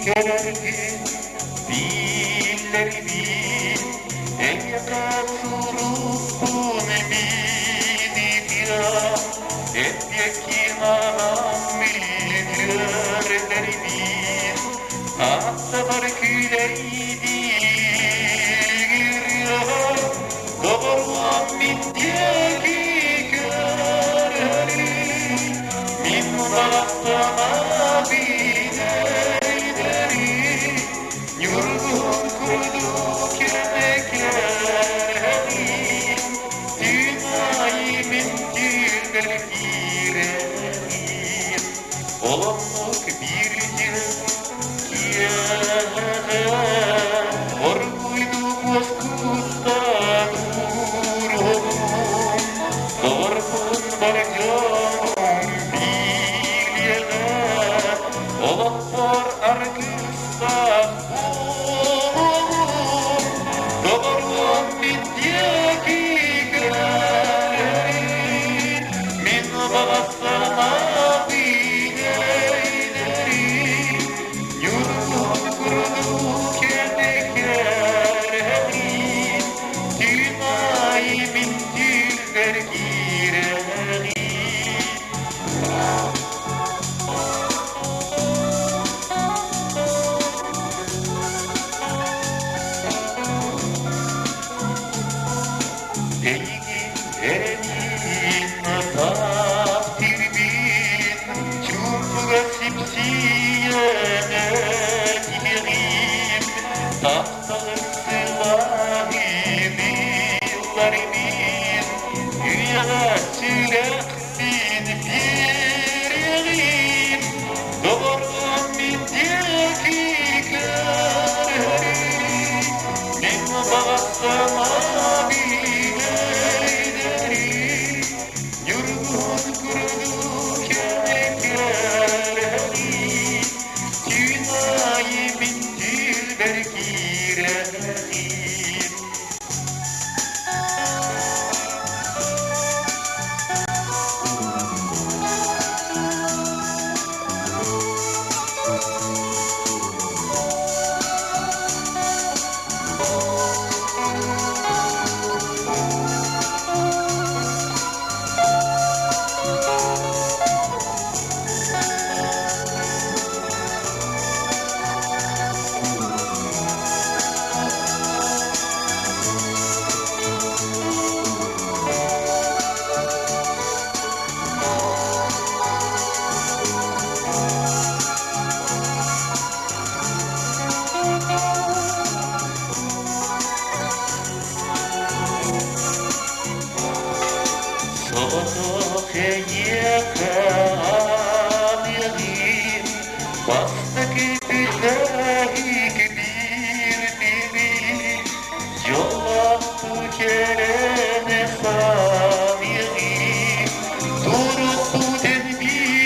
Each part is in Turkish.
gelerdi dilleri bil Ega surukun bini ya Et yekin anam bilgilerleri bil Hatta barküleydi ya Doğruam bittiyeki körleri Min baktana bineyleri Yurgun kurduk emekleri Dünyayı min gülleri girelim Olamlık bir yıl kiye Orguydu bozkuttan uğrum Doğrun barcam bilyene Olak var arkısta uğrum Doğrun bityeki görelim Min babasına bineyleri Yurdun kurdu kendilerini Dünyayı min güller girelim Değgin erenin takdir bin Çumga sipsiyene girelim Tahtalı sıvahimi yıllarımın Dünyada çılak bin birim Doğru min diyeki körleri Min babasına bineyleri Yurgun kurduk emekleri Dünyayı min dilber girelim Sabah yakalayayım Bastık güzellik birbirini Yollattı kerene saniyim Duruttu denbihçisini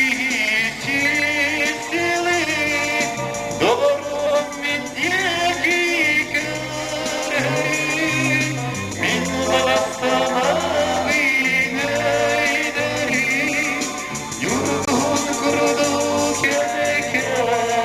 Doğru min diyeki görelim Min balastana Yurdun kurdu kemekleri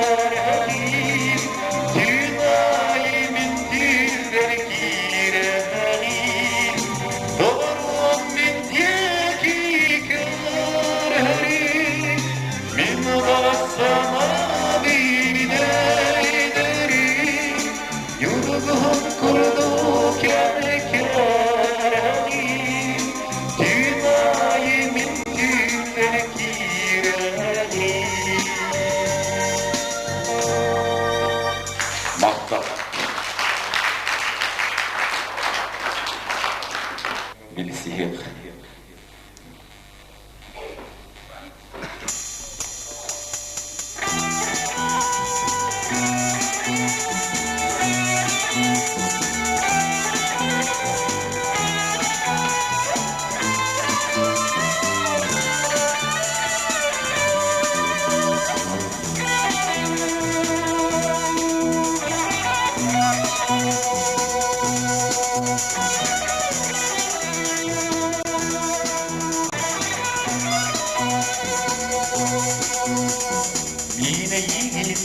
bileyim,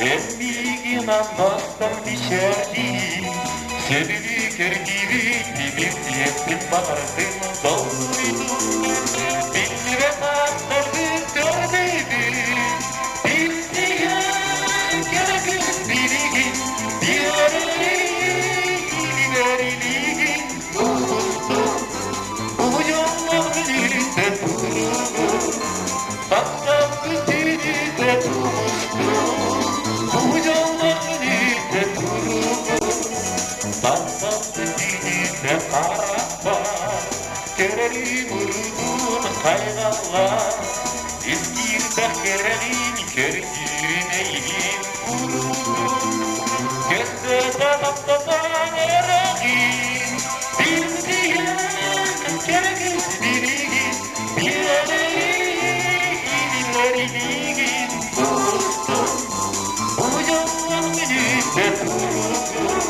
emmigin anlattan düşerdim. Sebebi gibi bir yettim vardım doğruydum. Billi ve tatlardı gördüydüm. Bildiğin gerekir bilgin, bir arayın dostum. Bu yolların elinde durur, tatlı dilinde dostum. Bu yolların elinde durur, tatlı dilinde kararlar. Kererim vurgun kaygılar, İskirde kererim kergirmeyim vurur. Gözde dağıttan ereğim, bildiğin gerekir bilgin, bir arayın dostum. Bu yolların elinde durur,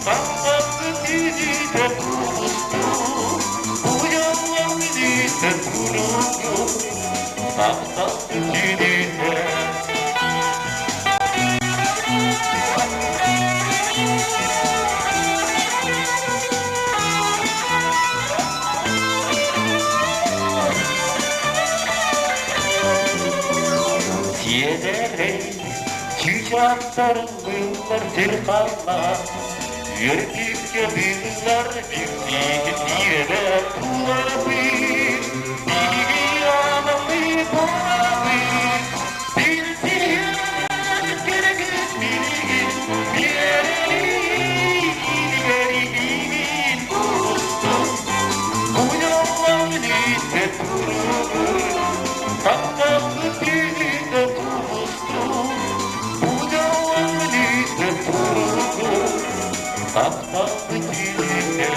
tatlı dilinde dostum. Bu yolların elinde durur, tatlı dilinde. Siedere, çiçekler bunlar zırhlar, yürüdükçe bunlar bir diye kullanır. Bilgi anlamı bağlı, bildiğin gerekir bilgin, bir ileriliğin dostum. Bu yolların elinde durur, tatlı dilinde dostum. Bu yolların elinde durur, tatlı dilinde.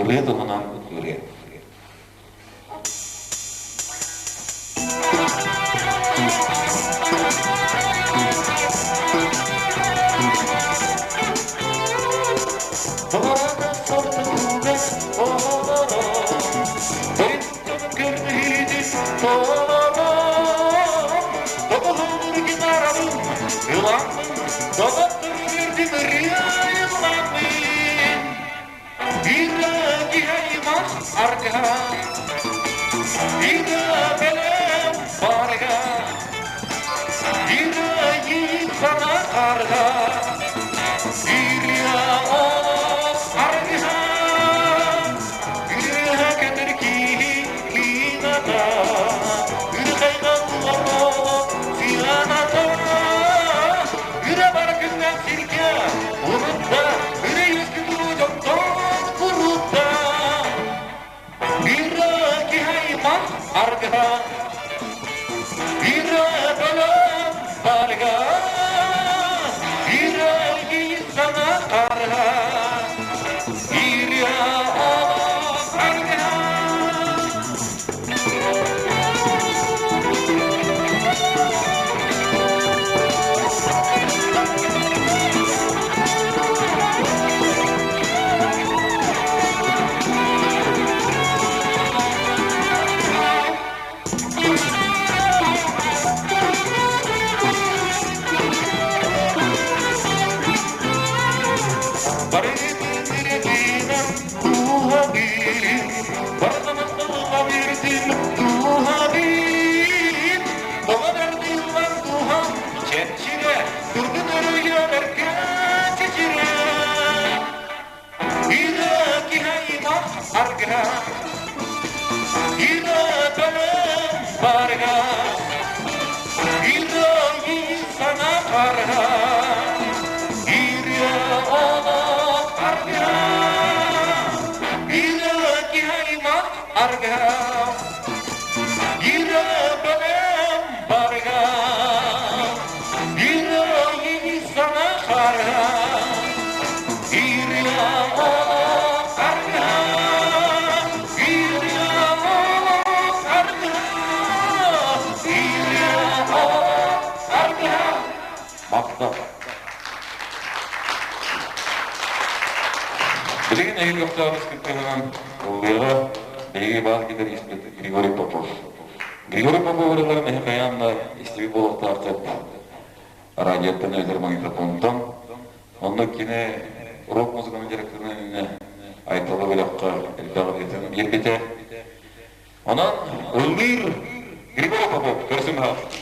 Ритмом реп. Bana sorduğunda oğlana, boyunca görmeydi oğlana. Babamın günahım, yılanım, babamın verdim rüyayımlanım. İlâki hayman arka, İlâ belem barga, İlâki sana karga, İlâ arga, İlâ kedir ki kinata, İlâ kayganlara fiyanata, İlâ barkından sirke, unutta, İlâ yüzgü yoktan kurutta. İlâki hayman arga, İlâ belem barga, İlâki sana karga, İlâ arga. Билеген әйел жоқтағыз күттігінен ұлғыға бейге бағ кедер Григорий Попов. Григорий Попов ұрыларын әйқаянна істеби болуқты артып радиоттан өздер магнитофонтан. Онда кені рок музыканың директорының айтылы бөліққа әлбәғыр етінің ербете. Онан Улмир Григорий Попов көрсін ғалып.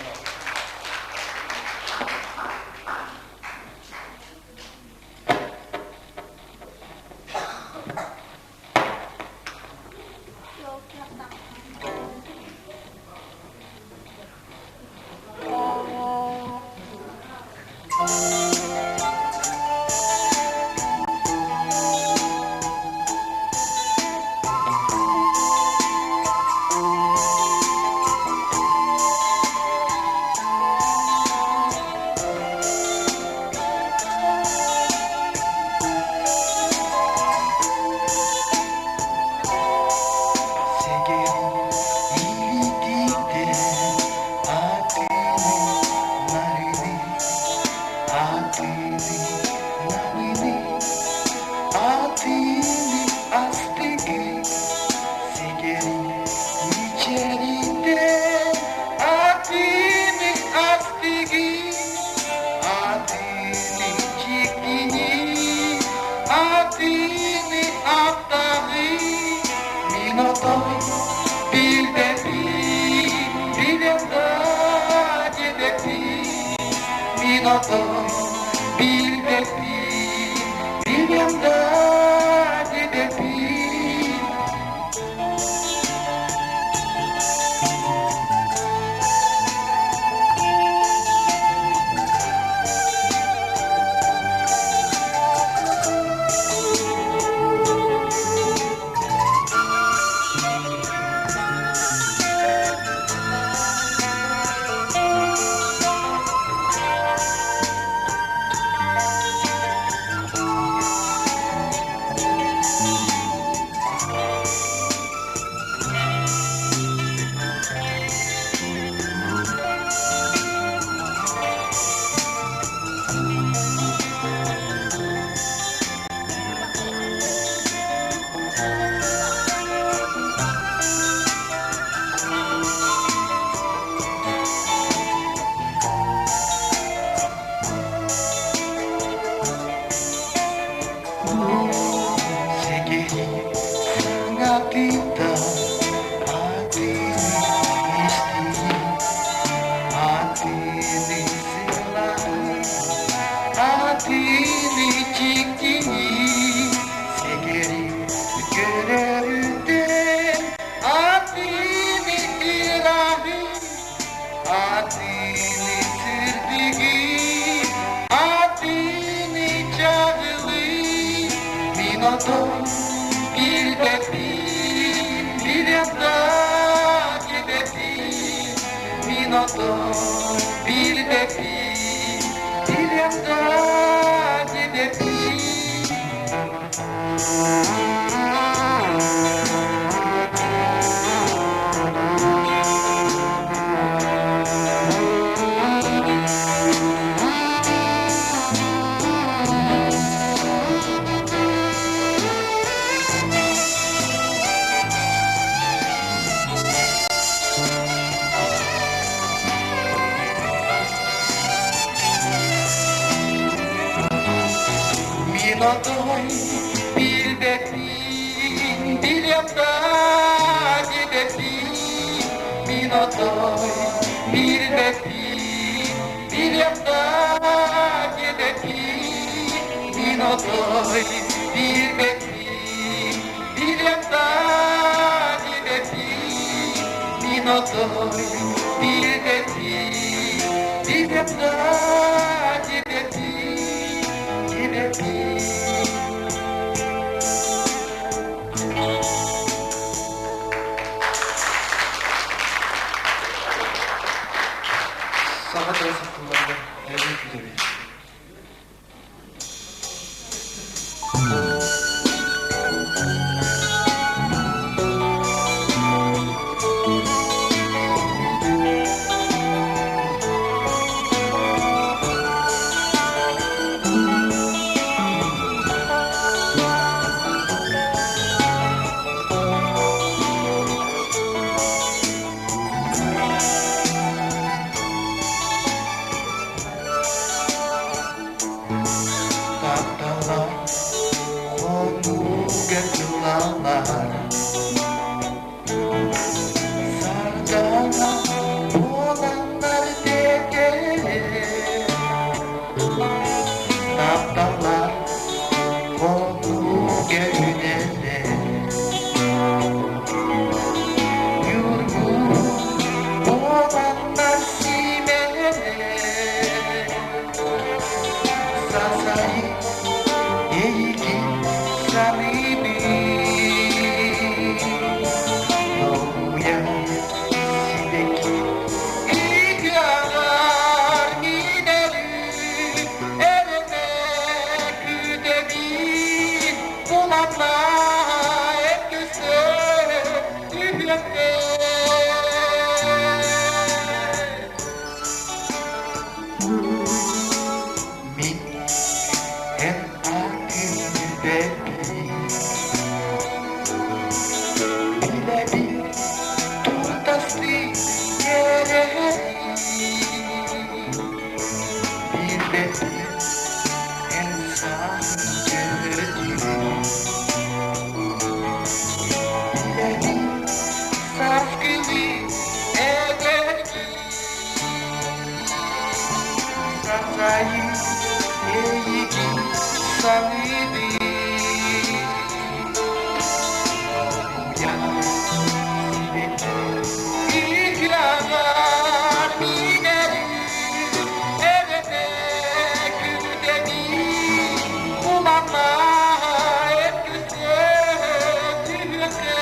İhramlar minerim, evde güldemi, ulanlar hep güzel tühüke.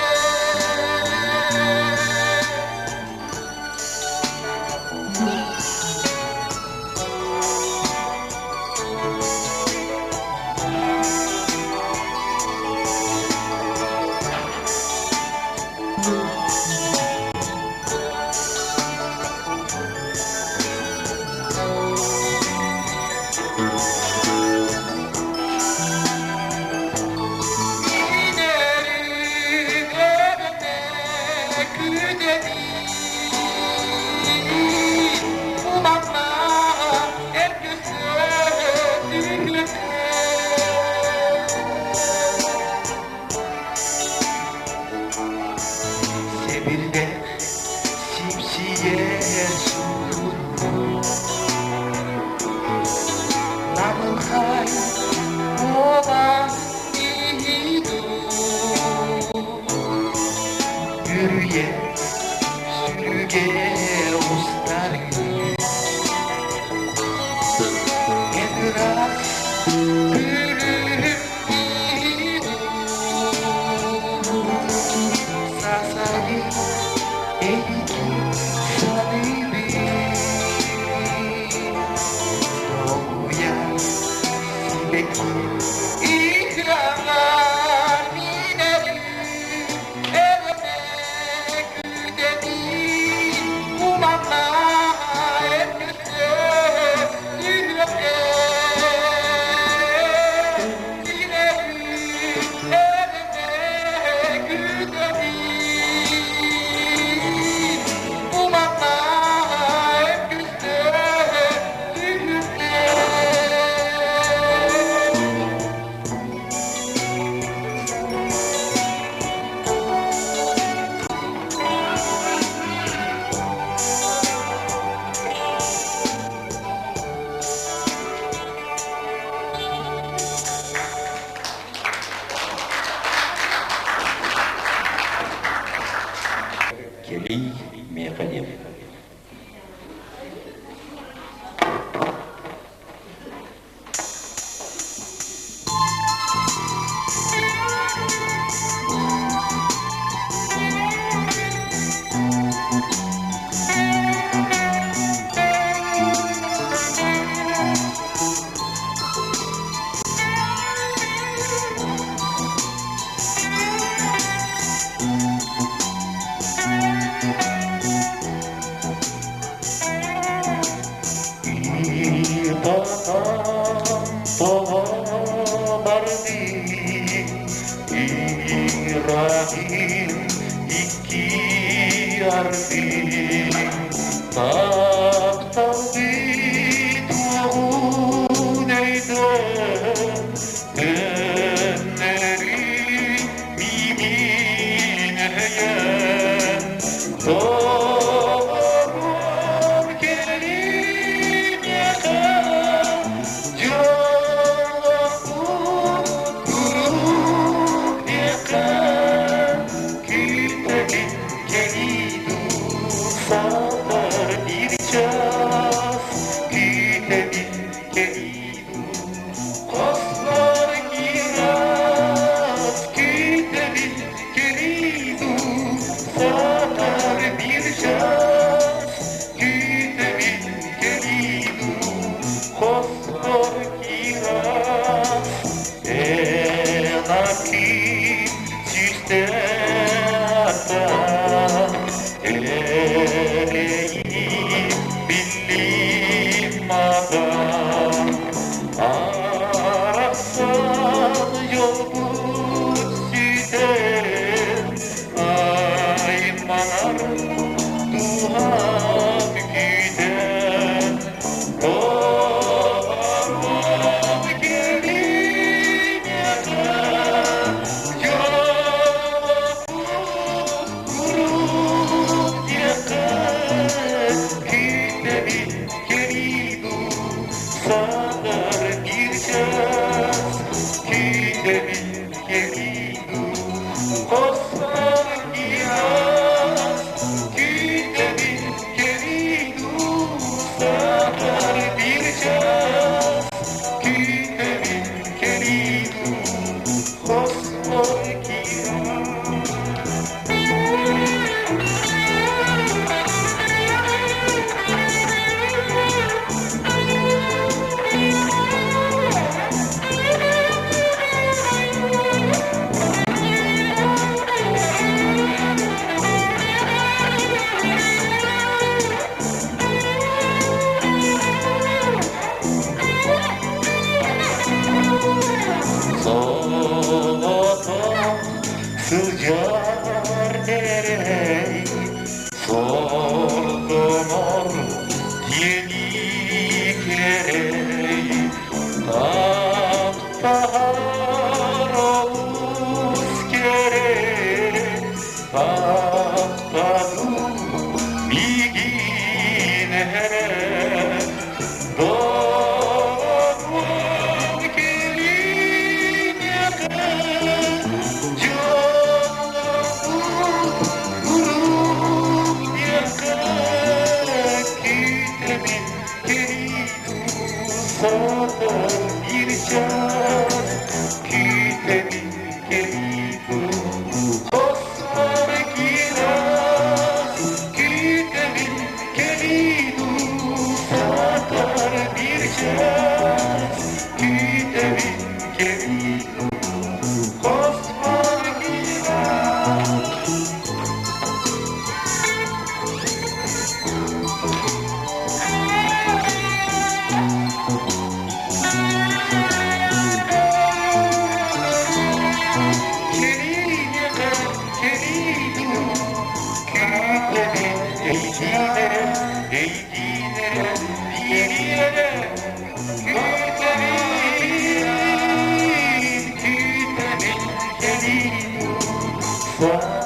Sebirde simsiye sulu namun hay olan hidup yürüye sürüge ustari biraz gülüm hidup sasagi eliki salibi doğuya sileki İhramlar minerim, evde güldemi, ulanlar hep güzel tühüke. Minerim, evde güldemi, ulanlar hep güzel tühüke. Keli Mekadim. İbrahim iki yardım Maktabi tuğun eyden Dönleri mimin heyen Doğum kelim yakan Canım kuruk yakan Kütlerin kelidu Sağlar bir ças Kütlerin kelidu Koslar giras Kütlerin kelidu Sağlar bir ças eğilere, eğilere, eğilere, kütemin gelin, sana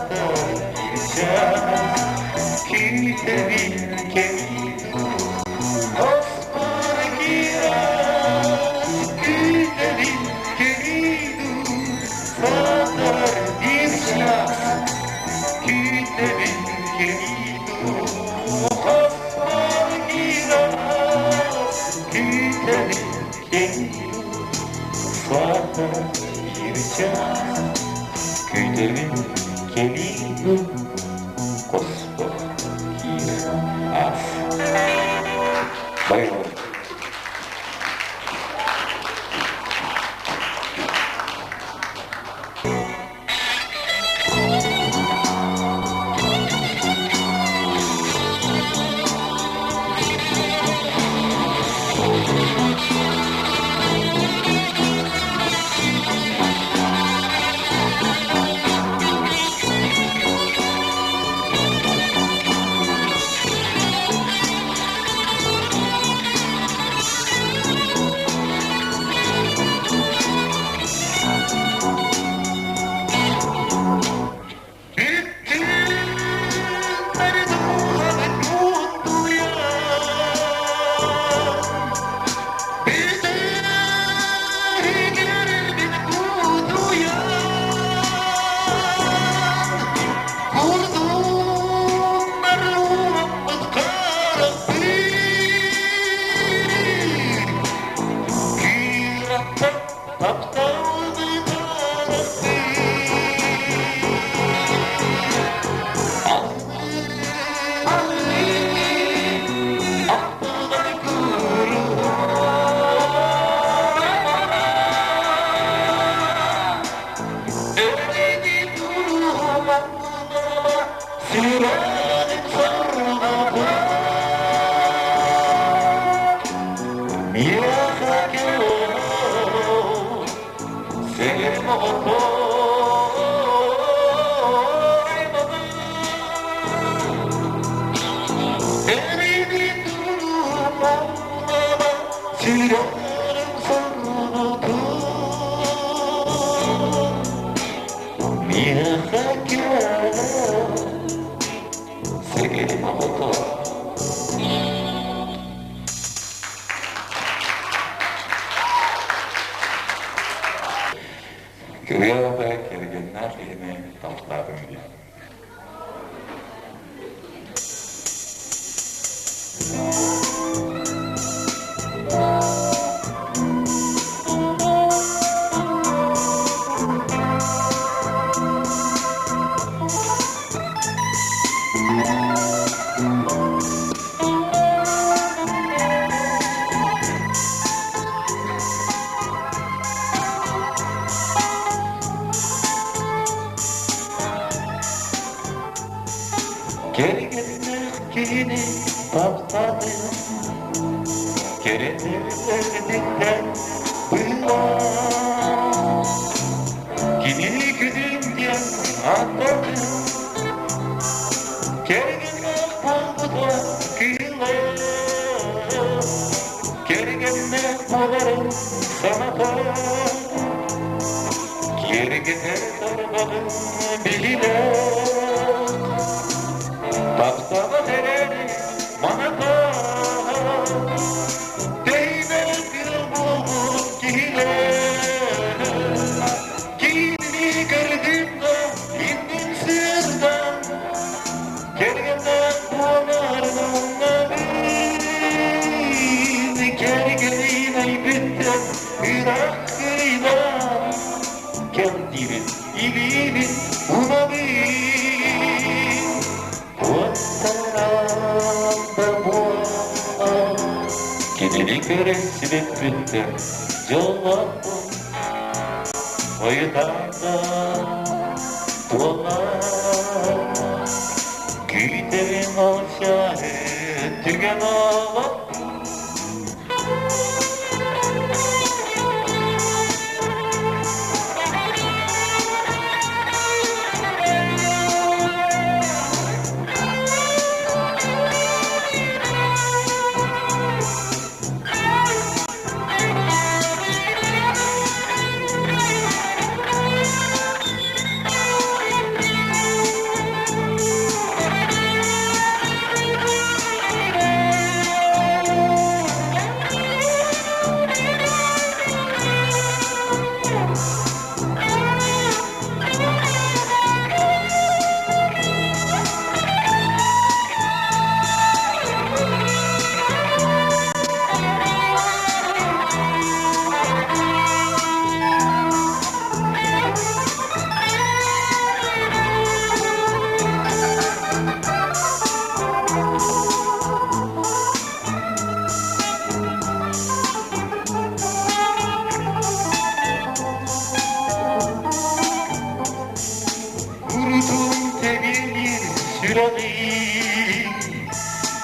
gireceğiz, kütemin gelin, osmana girer, kütemin gelin, sana gireceğiz, kütemin gelin, osmana girer, kütemin gelin, sana gireceğiz, kütemin gelin, kosmos girer. Bayılır. Rüyada gelgenler yine tatladım diye. Gerginlikini tatladım, gereklerdinden bıylar. Kimi güdümden atladım, gerginlik oldu da güler. Gerginlik olarım sana da, gerginlik darbadım bilir. Baksana nereli bana da değmez bir bulut giyiler. Giyini gördüm de indim sırdan, gergenden buğalarına bin. Gergenin elbette bir hakkıyla, kendinin iyiliğinin buna bin. Kendini göresin bitti cevabım Oyunlarda dolar Giderim aşağı tügen ağlar.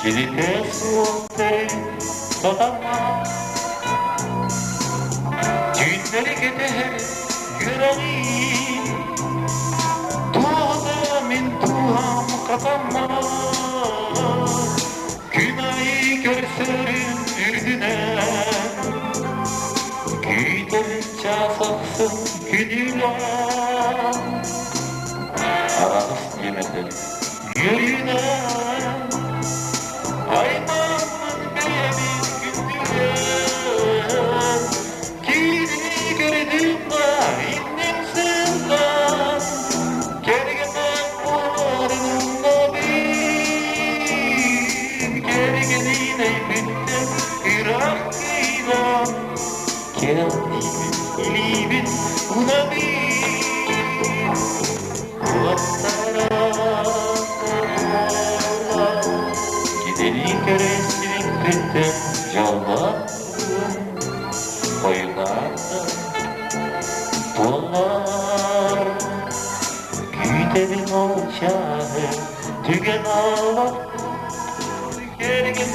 Gidip soğukta tutamam. Günleri gider yüreğim, tuğda min tuğam kapanmaz. Günahı görsün ürdünen, güderince saksın günüler. Aramız yemeden yürüyen, aymanın beyemin gündüler. Gidini gördüm da indim senden, gergeden varlığında bir, gergedine bittim Irak'ıyla. Kendimin ilibin buna bir, kulaklara kararlar. Gideni göresin bittim canlarım, koyunlarda bunlar. Güderin olacağını tügen ağlar, gergin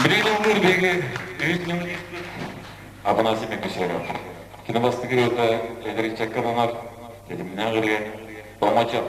Bileğler belki üstünün abonası mı bir şey yok. Kine bastı giriyorsa ederi çakkan onlar dedim ne giriyor? Olmaca.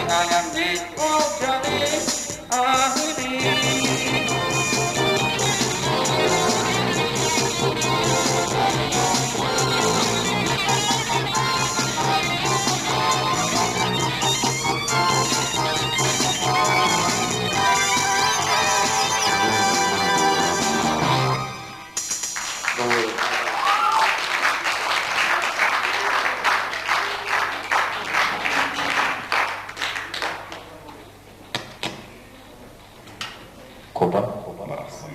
I am the Kopan Marasın.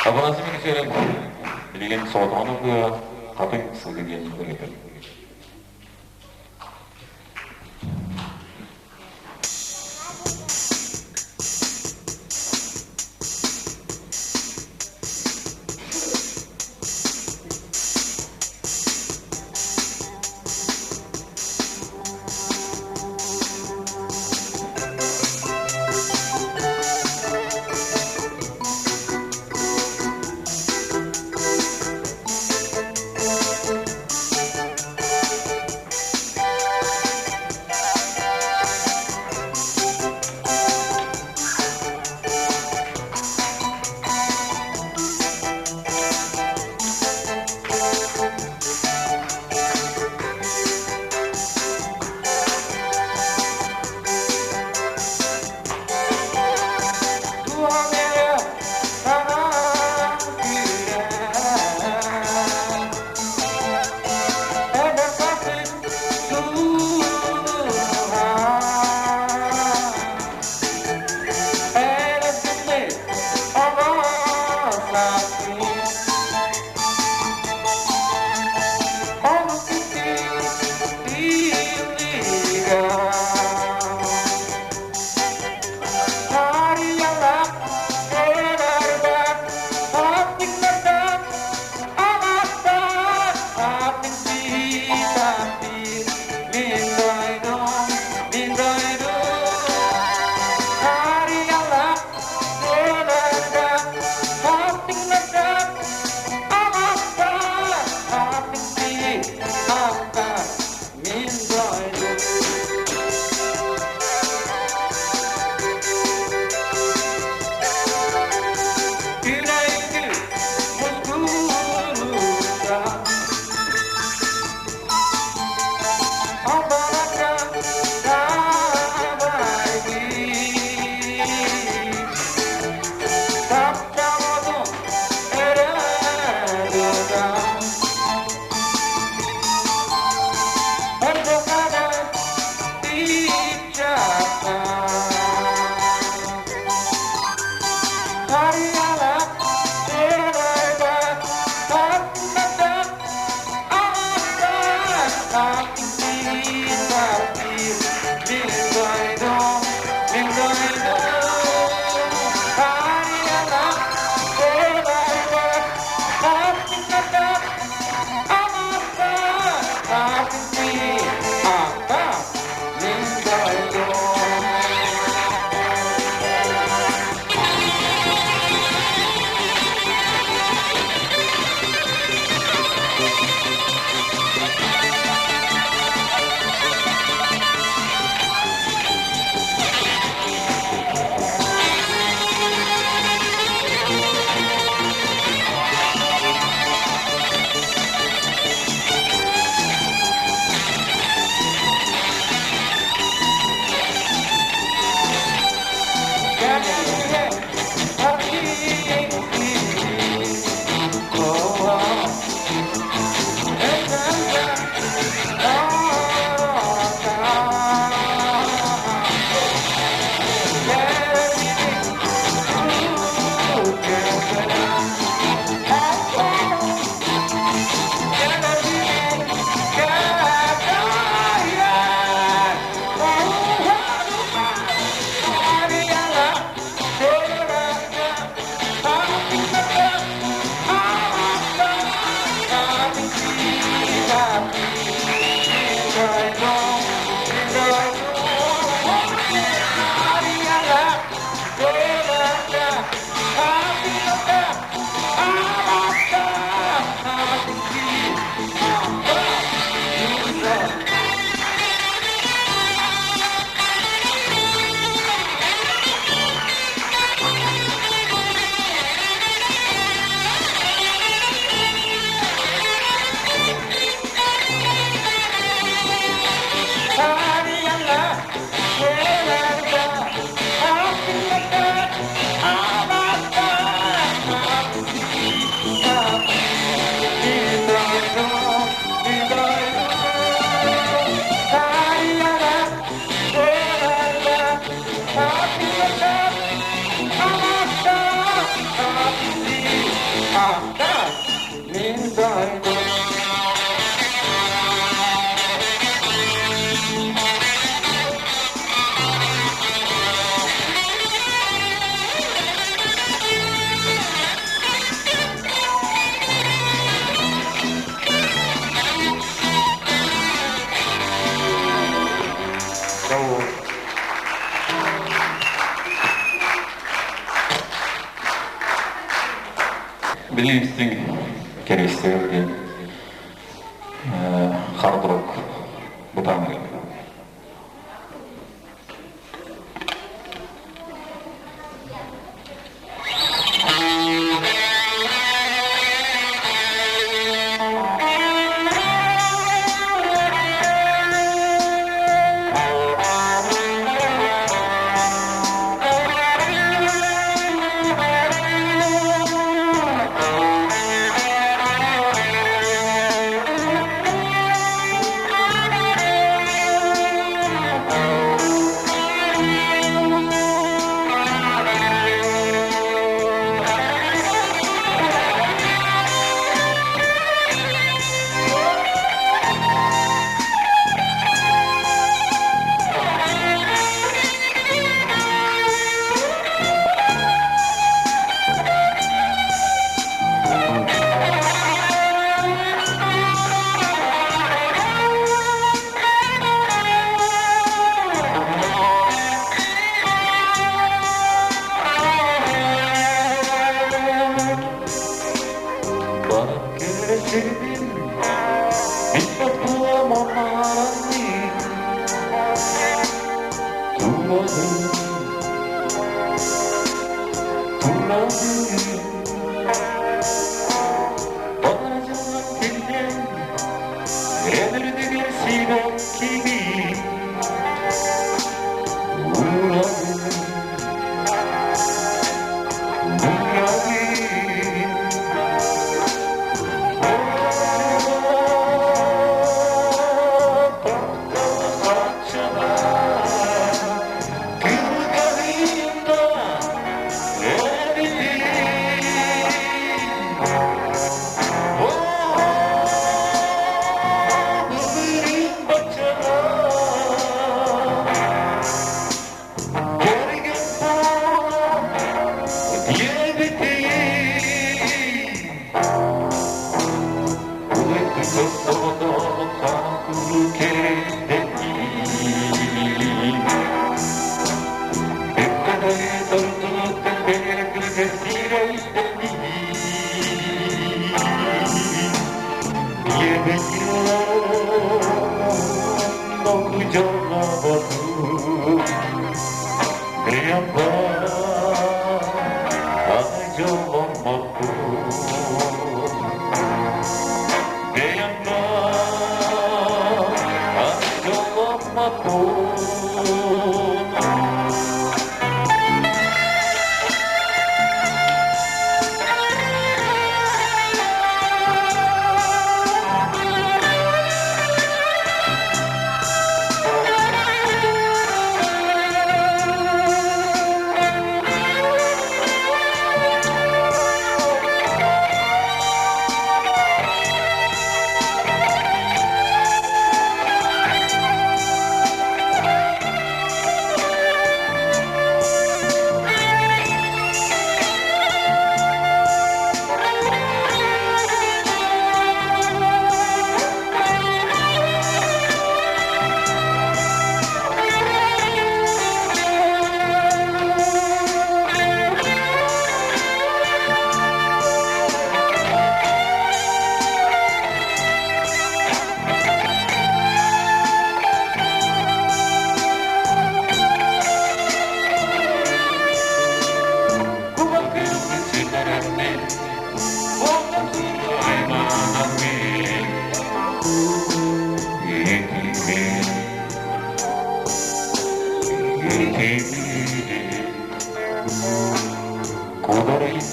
Abonasi meni söyleyeyim. Bilgen soğutanı bu kapın sığdı diye söylüyor. Билимстин керестеги hard rock бутамы.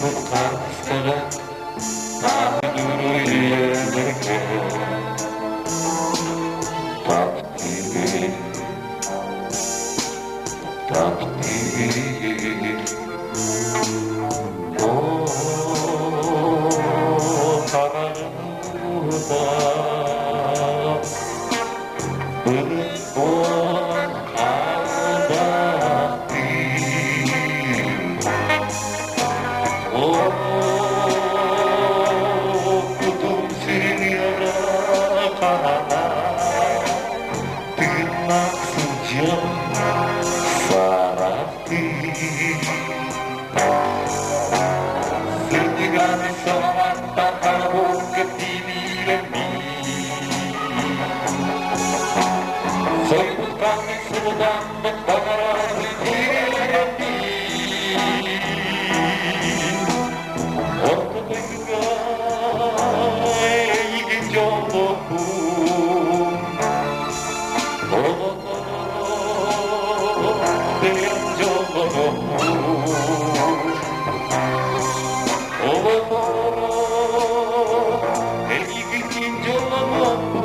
bukan sekadar tak dulu ia mereka tapi oh karena berbuat abadi oh kutum siniara karena tinak sejam sarati senyegani selamat tak kamu ketini lemi sebut kami sedang membakar hati untuk tinggal ingin jodohku dengan jodohmu ingin jodohmu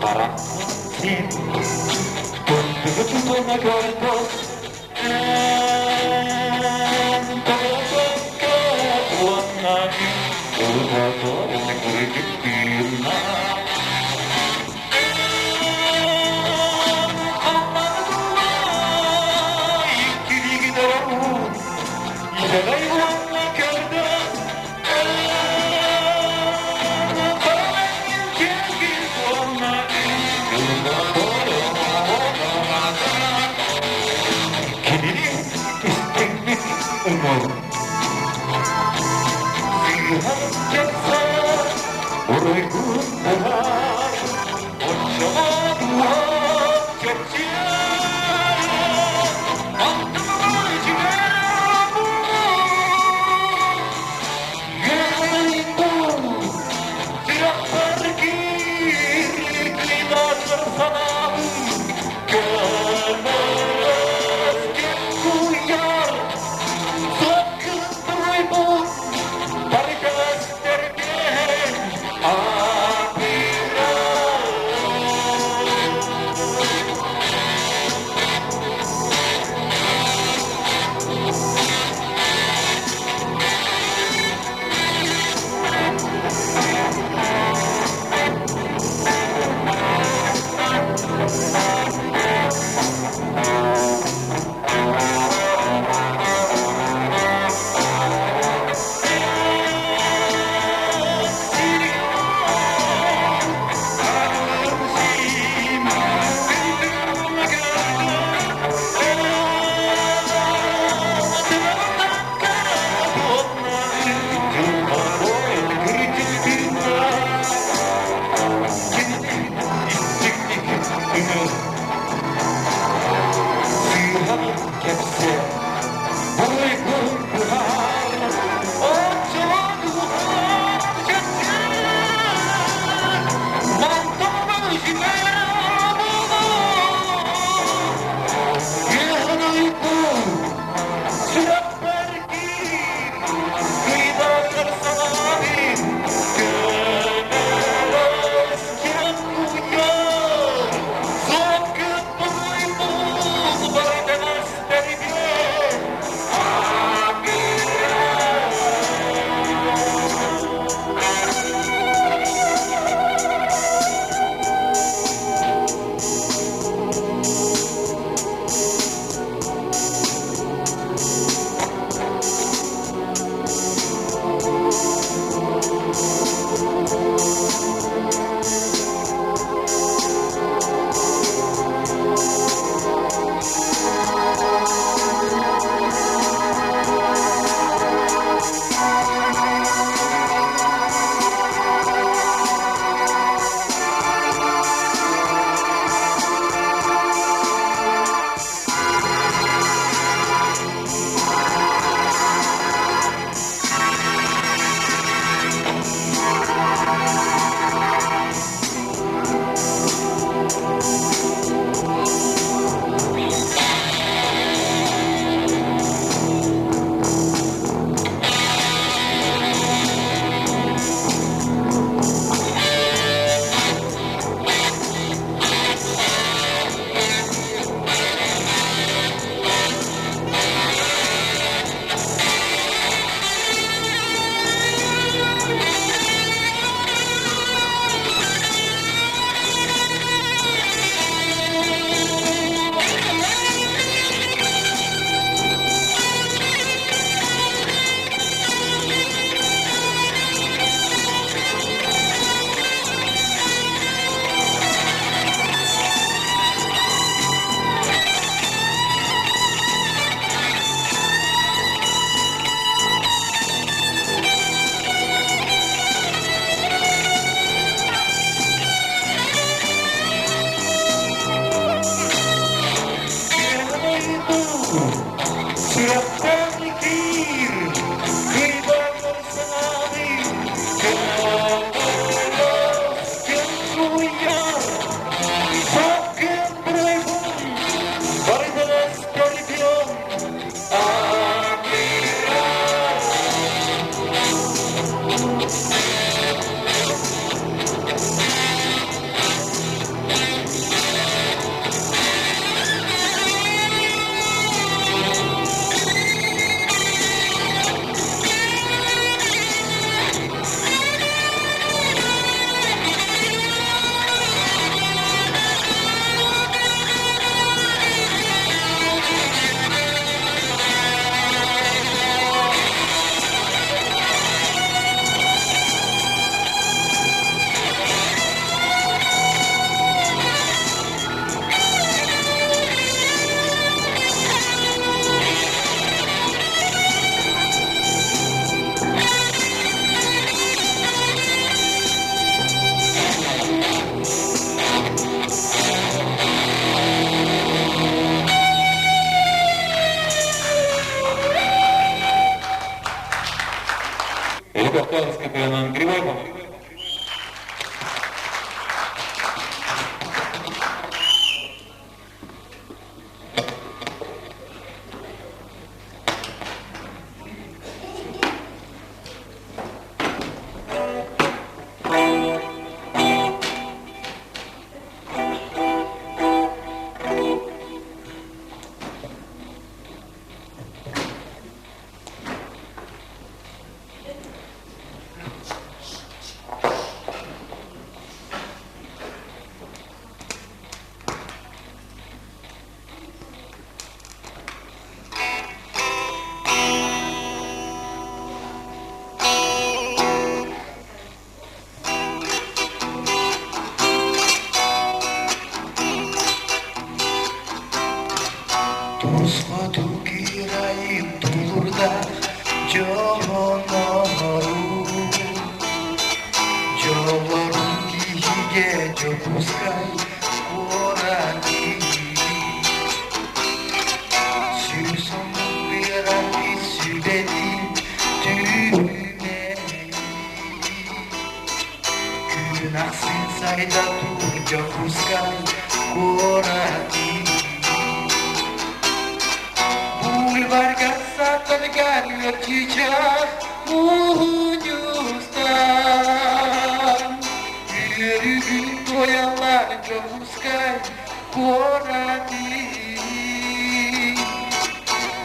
Karan sen Tontuğu tutana gördüz Tolokka Uanani Ulvato Kurikina Кавказ КПН Григорий Попов. Тусхоту кирайым тулурда жолонору жолорун кишиге жопускай корани сүйсөмүн бирати сүбеди түмени күн аксын сайда тур жопускай корани Vargasa talgaryo çiçek munyustan Yürügün doyalar comuskay korati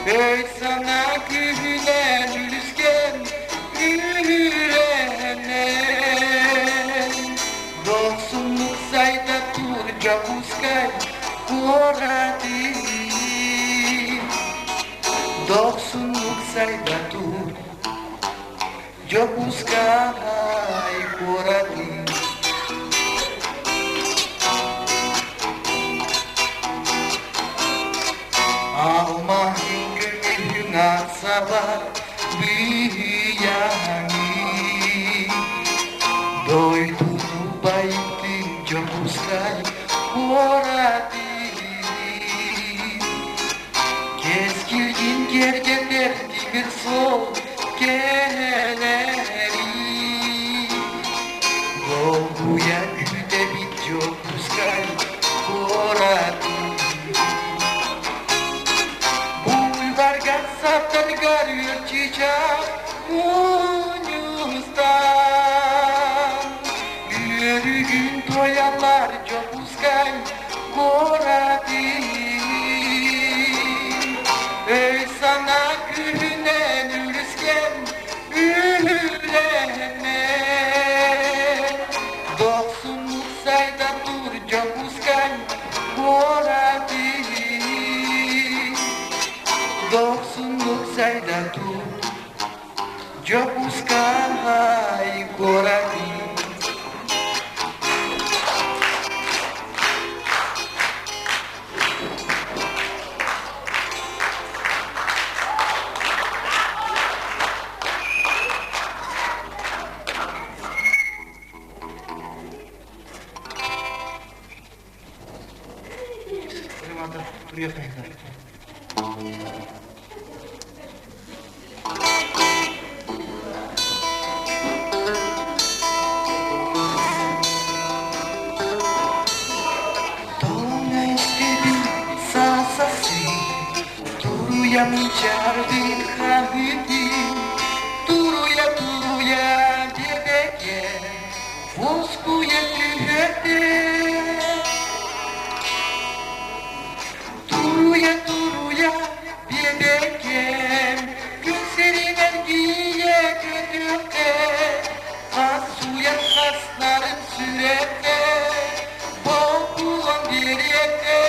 Ey sana güvünen ülüsken ürenen Doksunluk sayda tur comuskay korati Doksunluk sayda tur Jopuskay korati Alma hingga sabar biyangi Doi turu baitin Jopuskay korati Keskilgin gergeler demir sol keleri Golguya güde bit Jopuskay korati Bulvarga saptan garıyor çiçek munyustan Yürügün toyalar Jopuskay korati Ey sana gülünen ülüsken ülene Doksunluk sayda dur Jopuskay korati Doksunluk sayda dur Jopuskay korati Tolga istedi sasasi Turuya mencari kahiti Turuya dedeke Foskuya tühete Turuya dedeke Gözlerin ergiye gödüke Hasuya hasların sürete Boğulan direte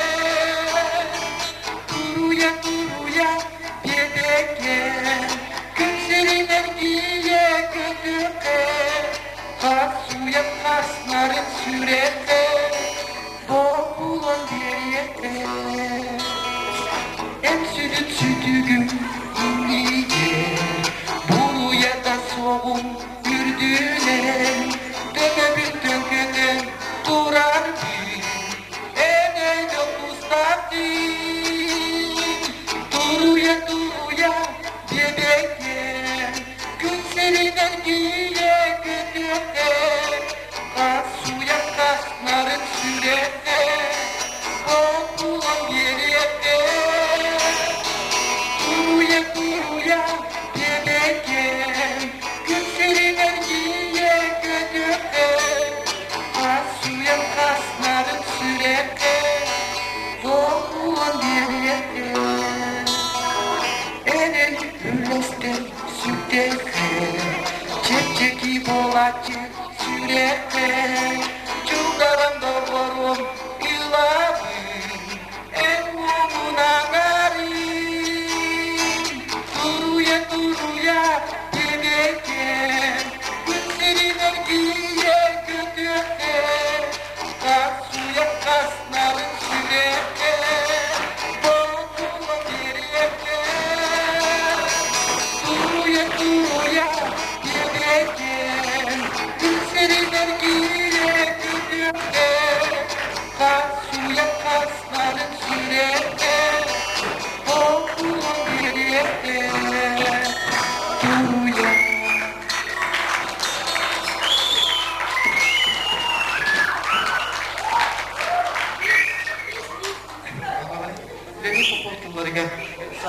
Turuya dedeke Gözlerin ergiye gödüke Hasuya hasların sürete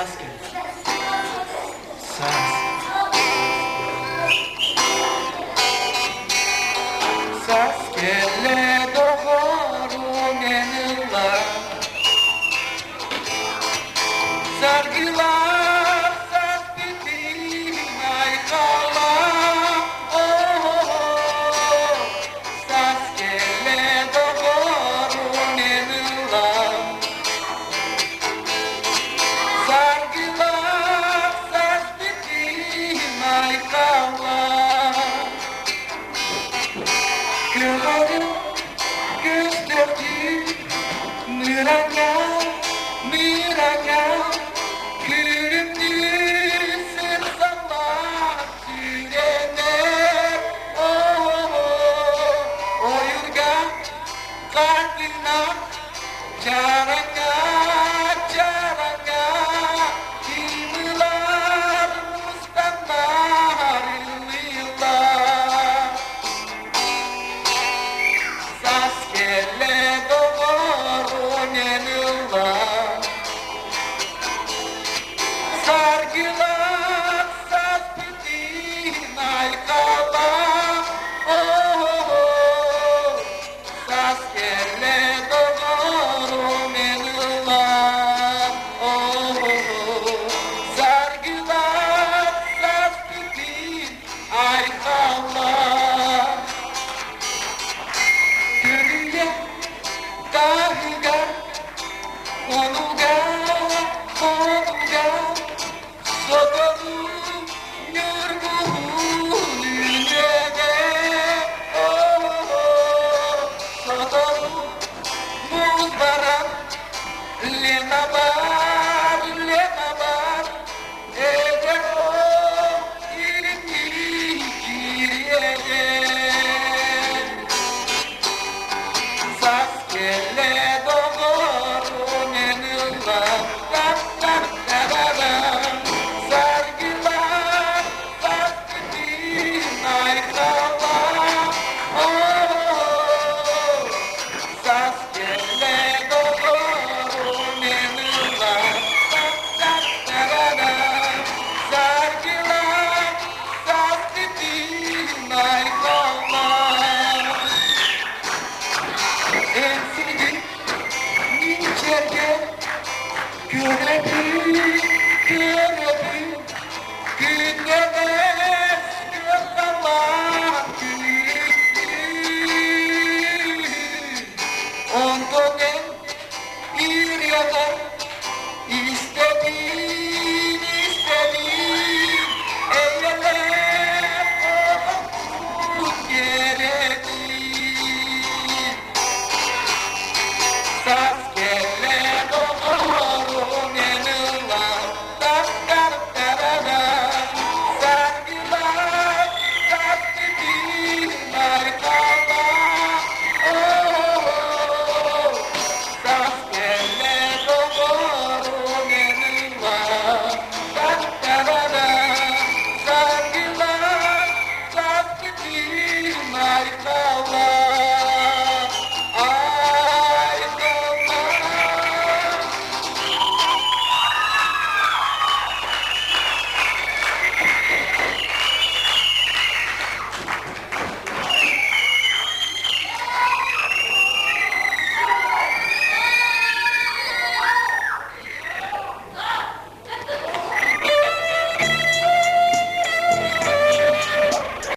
Saz gel. Saz. Saz gelle doğru menilla. Sargılar saz bitim aykala. Oh, saz gelle doğru menilla. Sargılar saz bitim aykala. Gözlerim göz döktü Müranga, müranga Gülümdü sırsallar süreler Oyurga kalbina Caranga, caranga Yıllar mustanlar yıllar Saz gelle doğru nenilla Sargılar saz bitin aykala Saz gelle doğru nenilla Sargılar saz bitin aykala Gönülge, dahiga, konuga, konuga Sotoru, yorgun ünlüge Sotoru, muzbaran, lenabar, lenabar Ege o, irki, kiriyege Saz gelle doğru menilla Dap dap dararam Sargılar saz bitin aykala Saz gelle doğru menilla Dap dap dararam Sargılar saz bitin aykala Ensini nincerge görebi, görebi